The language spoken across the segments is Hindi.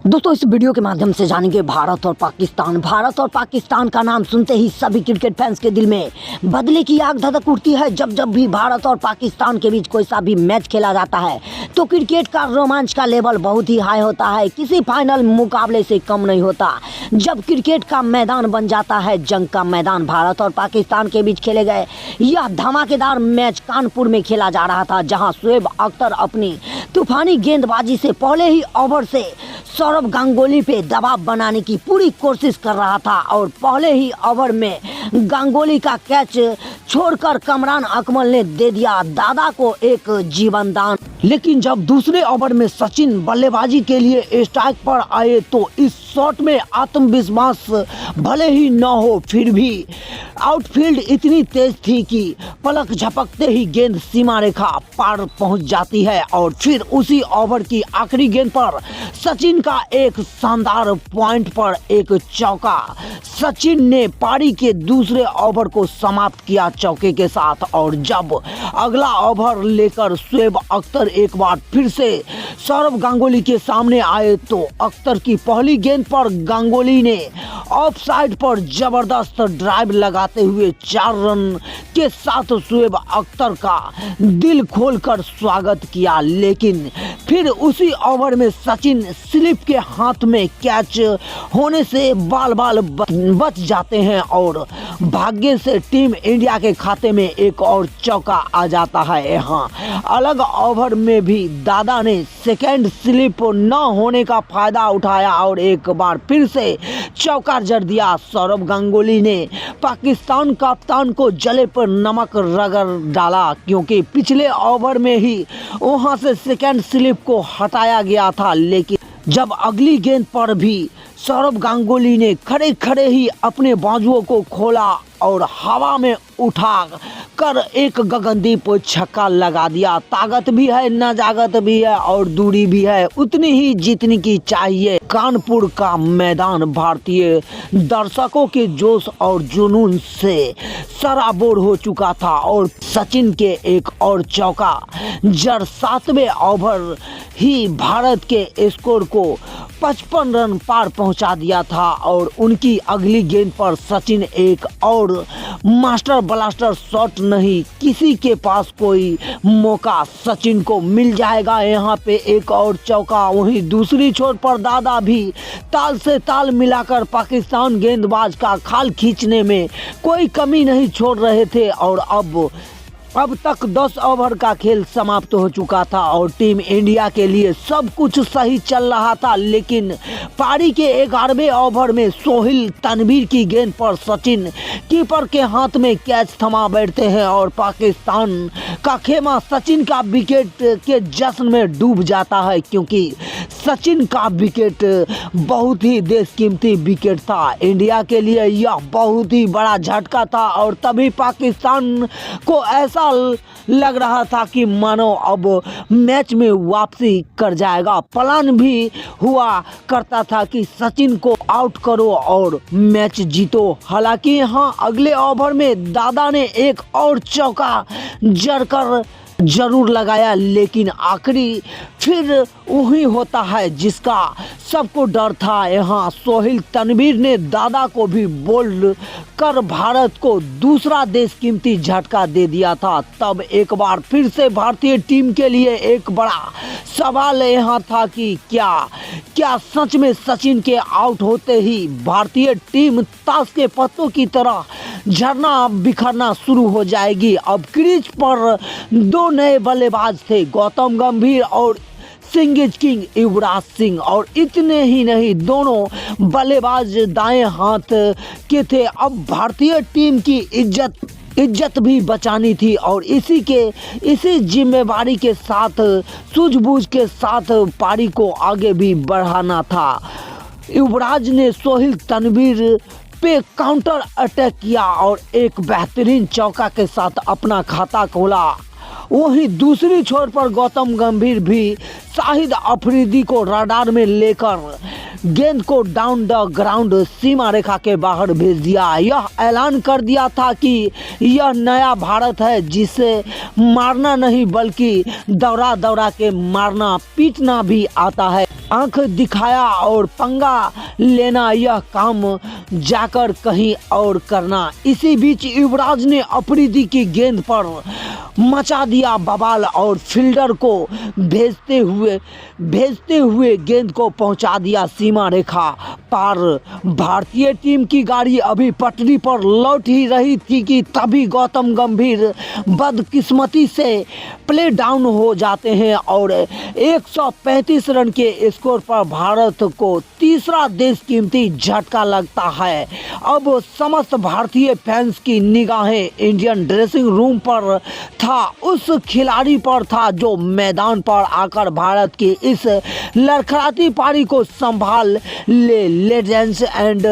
दोस्तों इस वीडियो के माध्यम से जानेंगे भारत और पाकिस्तान। भारत और पाकिस्तान का नाम सुनते ही सभी क्रिकेट फैंस के दिल में बदले की आग धधक उठती है। जब जब भी भारत और पाकिस्तान के बीच कोई सा भी मैच खेला जाता है तो क्रिकेट का रोमांच का लेवल बहुत ही हाई होता है, किसी फाइनल मुकाबले से कम नहीं होता। जब क्रिकेट का मैदान बन जाता है जंग का मैदान, भारत और पाकिस्तान के बीच खेले गए यह धमाकेदार मैच कानपुर में खेला जा रहा था, जहां शोएब अख्तर अपनी तूफानी गेंदबाजी से पहले ही ओवर से सौरव गांगुली पे दबाव बनाने की पूरी कोशिश कर रहा था और पहले ही ओवर में गांगुली का कैच छोड़कर कमरान अकमल ने दे दिया दादा को एक जीवन दान। लेकिन जब दूसरे ओवर में सचिन बल्लेबाजी के लिए स्ट्राइक पर आए तो इस शॉट में आत्मविश्वास भले ही न हो फिर भी आउटफील्ड इतनी तेज थी कि पलक झपकते ही गेंद सीमा रेखा पार पहुंच जाती है और फिर उसी ओवर की आखिरी गेंद पर सचिन का एक शानदार पॉइंट पर एक चौका। सचिन ने पारी के दूसरे ओवर को समाप्त किया चौके के साथ और जब अगला ओवर लेकर शोएब अख्तर एक बार फिर से सौरव गांगुली के सामने आए तो अख्तर की पहली गेंद पर गांगुली ने ऑफ साइड पर जबरदस्त ड्राइव लगाते हुए 4 रन के साथ शोएब अख्तर का दिल खोलकर स्वागत किया। लेकिन फिर उसी ओवर में सचिन स्लिप के हाथ में कैच होने से बाल बाल बच जाते हैं और भाग्य से टीम इंडिया के खाते में एक और चौका आ जाता है। यहाँ अलग ओवर में भी दादा ने सेकेंड स्लिप न होने का फायदा उठाया और एक बार फिर से चौका जड़ दिया। सौरव गांगुली ने पाकिस्तान कप्तान को जले पर नमक रगड़ डाला क्योंकि पिछले ओवर में ही वहां से सेकेंड स्लिप को हटाया गया था। लेकिन जब अगली गेंद पर भी सौरव गांगुली ने खड़े खड़े ही अपने बाजुओं को खोला और हवा में उठा कर एक गगनदीप छक्का लगा दिया। ताकत भी है, नजाकत भी है और दूरी भी है उतनी ही जितनी की चाहिए। कानपुर का मैदान भारतीय दर्शकों के जोश और जुनून से सराबोर हो चुका था और सचिन के एक और चौका जड़ 7वें ओवर ही भारत के स्कोर को 55 रन पार पहुंचा दिया था और उनकी अगली गेंद पर सचिन एक और मास्टर ब्लास्टर शॉट नहीं, किसी के पास कोई मौका सचिन को मिल जाएगा। यहाँ पे एक और चौका। वहीं दूसरी छोर पर दादा भी ताल से ताल मिलाकर पाकिस्तान गेंदबाज का खाल खींचने में कोई कमी नहीं छोड़ रहे थे और अब तक 10 ओवर का खेल समाप्त हो चुका था और टीम इंडिया के लिए सब कुछ सही चल रहा था। लेकिन पारी के 11वें ओवर में सोहिल तनवीर की गेंद पर सचिन कीपर के हाथ में कैच थमा बैठते हैं और पाकिस्तान का खेमा सचिन का विकेट के जश्न में डूब जाता है क्योंकि सचिन का विकेट बहुत ही देशकीमती विकेट था। इंडिया के लिए यह बहुत ही बड़ा झटका था और तभी पाकिस्तान को ऐसा लग रहा था कि मानो अब मैच में वापसी कर जाएगा। प्लान भी हुआ करता था कि सचिन को आउट करो और मैच जीतो। हालांकि यहाँ अगले ओवर में दादा ने एक और चौका जड़कर जरूर लगाया लेकिन आखिरी फिर वही होता है जिसका सबको डर था। यहाँ सोहिल तनवीर ने दादा को भी बोल्ड कर भारत को दूसरा देशकीमती झटका दे दिया था। तब एक बार फिर से भारतीय टीम के लिए एक बड़ा सवाल यहाँ था कि क्या सच में सचिन के आउट होते ही भारतीय टीम ताश के पत्तों की तरह झरना बिखरना शुरू हो जाएगी। अब क्रीज पर 2 नए बल्लेबाज थे, गौतम गंभीर और सिंगेज किंग युवराज सिंह, और इतने ही नहीं दोनों बल्लेबाज दाएं हाथ के थे। अब भारतीय टीम की इज्जत भी बचानी थी और इसी जिम्मेवारी के साथ सूझबूझ के साथ पारी को आगे भी बढ़ाना था। युवराज ने सोहिल तनवीर पे काउंटर अटैक किया और एक बेहतरीन चौका के साथ अपना खाता खोला। वहीं दूसरी छोर पर गौतम गंभीर भी शाहिद अफरीदी को रडार में लेकर गेंद को डाउन द ग्राउंड सीमा रेखा के बाहर भेज दिया। यह ऐलान कर दिया था कि यह नया भारत है जिसे मारना नहीं बल्कि दौड़ा दौड़ा के मारना पीटना भी आता है। आंख दिखाया और पंगा लेना, यह काम जाकर कहीं और करना। इसी बीच युवराज ने अफरीदी की गेंद पर मचा दिया बवाल और फील्डर को भेजते हुए गेंद को पहुंचा दिया सीमा रेखा पार। भारतीय टीम की गाड़ी अभी पटरी पर लौट ही रही थी कि तभी गौतम गंभीर बदकिस्मती से प्ले डाउन हो जाते हैं और 135 रन के स्कोर पर भारत को तीसरा देशकीमती झटका लगता है। अब समस्त भारतीय फैंस की निगाहें इंडियन ड्रेसिंग रूम पर था, उस खिलाड़ी पर था जो मैदान पर आकर भारत की इस लड़खड़ाती पारी को संभाल ले। Legends and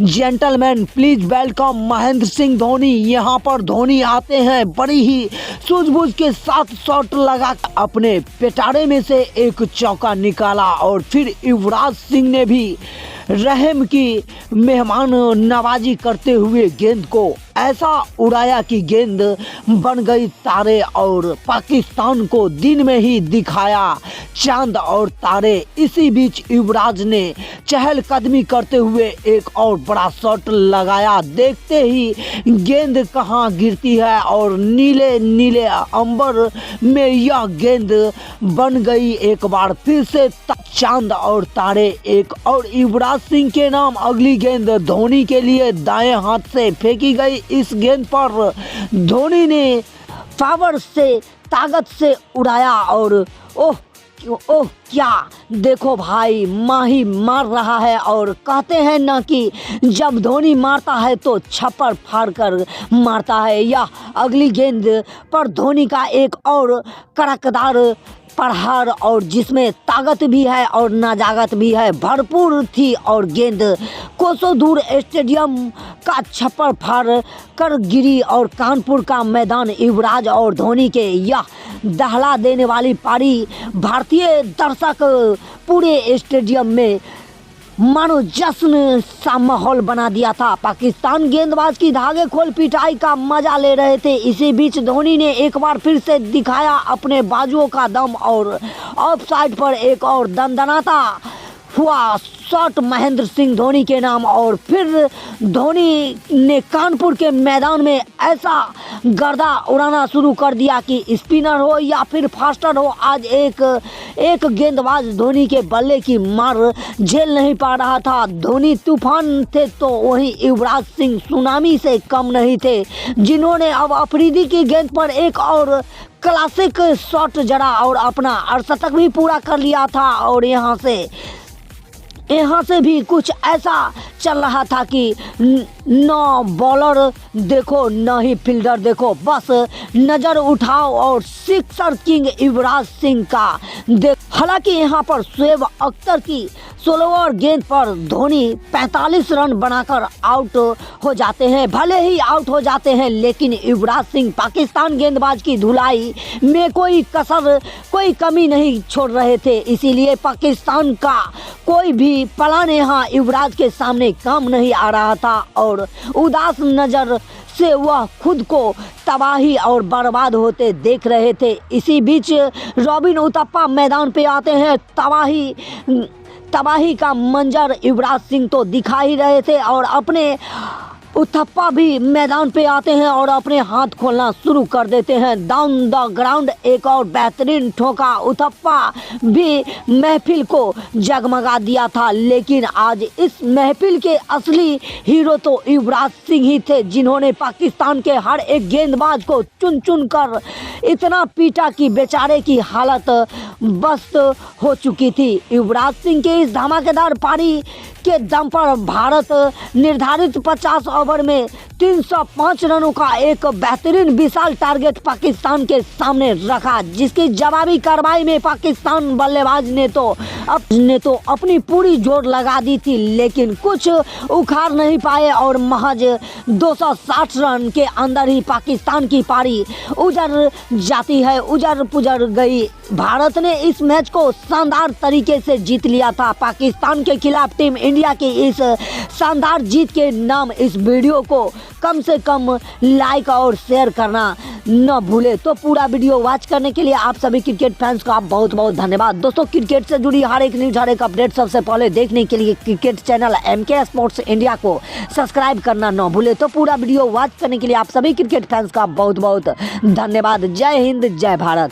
gentleman, please welcome Mahendra Singh Dhoni. यहाँ पर धोनी आते हैं, बड़ी ही सूझबूझ के साथ शॉट लगा अपने पिटारे में से एक चौका निकाला और फिर युवराज सिंह ने भी रहम की मेहमान नवाजी करते हुए गेंद को ऐसा उड़ाया कि गेंद बन गई तारे और पाकिस्तान को दिन में ही दिखाया चांद और तारे। इसी बीच युवराज ने चहलकदमी करते हुए एक और बड़ा शॉट लगाया। देखते ही गेंद कहां गिरती है और नीले नीले अंबर में यह गेंद बन गई एक बार फिर से चांद और तारे। एक और युवराज सिंह के नाम अगली गेंद धोनी के लिए दाएं हाथ से फेंकी गई। इस गेंद पर धोनी ने पावर से ताकत से उड़ाया और ओह क्या देखो भाई, माही मार रहा है। और कहते हैं ना कि जब धोनी मारता है तो छप्पर फाड़ कर मारता है। या अगली गेंद पर धोनी का एक और कड़कदार प्रहार और जिसमें ताकत भी है और नाजागत भी है भरपूर थी और गेंद कोसों दूर स्टेडियम का छप्पर फाड़ कर गिरी और कानपुर का मैदान युवराज और धोनी के यह दहला देने वाली पारी भारतीय दर्शक पूरे स्टेडियम में मानो जश्न सा माहौल बना दिया था। पाकिस्तान गेंदबाज की धागे खोल पिटाई का मजा ले रहे थे। इसी बीच धोनी ने एक बार फिर से दिखाया अपने बाजुओं का दम और ऑफ साइड पर एक और दंदनाता हुआ शॉट महेंद्र सिंह धोनी के नाम। और फिर धोनी ने कानपुर के मैदान में ऐसा गर्दा उड़ाना शुरू कर दिया कि स्पिनर हो या फिर फास्टर हो, आज एक गेंदबाज धोनी के बल्ले की मार झेल नहीं पा रहा था। धोनी तूफान थे तो वहीं युवराज सिंह सुनामी से कम नहीं थे, जिन्होंने अब अफरीदी की गेंद पर एक और क्लासिक शॉट जड़ा और अपना अर्धशतक भी पूरा कर लिया था। और यहाँ से भी कुछ ऐसा चल रहा था कि न बॉलर देखो न ही फील्डर देखो, बस नज़र उठाओ और सिक्सर किंग युवराज सिंह का देख। हालांकि यहाँ पर शोएब अख्तर की 16 ओवर गेंद पर धोनी 45 रन बनाकर आउट हो जाते हैं। भले ही आउट हो जाते हैं लेकिन युवराज सिंह पाकिस्तान गेंदबाज की धुलाई में कोई कसर कोई कमी नहीं छोड़ रहे थे। इसीलिए पाकिस्तान का कोई भी प्लान यहाँ युवराज के सामने काम नहीं आ रहा था और उदास नज़र से वह खुद को तबाही और बर्बाद होते देख रहे थे। इसी बीच रॉबिन उथप्पा मैदान पे आते हैं। तबाही का मंजर युवराज सिंह तो दिखा ही रहे थे और अपने उथप्पा भी मैदान पे आते हैं और अपने हाथ खोलना शुरू कर देते हैं। डाउन द ग्राउंड एक और बेहतरीन ठोका उथप्पा भी महफिल को जगमगा दिया था। लेकिन आज इस महफिल के असली हीरो तो युवराज सिंह ही थे, जिन्होंने पाकिस्तान के हर एक गेंदबाज को चुन चुन कर इतना पीटा कि बेचारे की हालत बस्त हो चुकी थी। युवराज सिंह के इस धमाकेदार पारी के दम पर भारत निर्धारित 50 ओवर में 305 रनों का एक बेहतरीन विशाल टारगेट पाकिस्तान के सामने रखा, जिसकी जवाबी कार्रवाई में पाकिस्तान बल्लेबाज ने तो अपनी पूरी जोर लगा दी थी लेकिन कुछ उखाड़ नहीं पाए और महज 260 रन के अंदर ही पाकिस्तान की पारी उजड़ जाती है, उजड़ पुजड़ गई। भारत ने इस मैच को शानदार तरीके से जीत लिया था। पाकिस्तान के खिलाफ टीम इंडिया की इस शानदार जीत के नाम इस वीडियो को कम से कम लाइक और शेयर करना न भूले। तो पूरा वीडियो वॉच करने के लिए आप सभी क्रिकेट फैंस का बहुत बहुत धन्यवाद। दोस्तों, क्रिकेट से जुड़ी हर एक न्यूज, हर एक अपडेट सबसे पहले देखने के लिए cricket channel MK sports India को सब्सक्राइब करना न भूले। तो पूरा वीडियो वॉच करने के लिए आप सभी क्रिकेट फैंस का बहुत बहुत धन्यवाद। जय हिंद, जय भारत।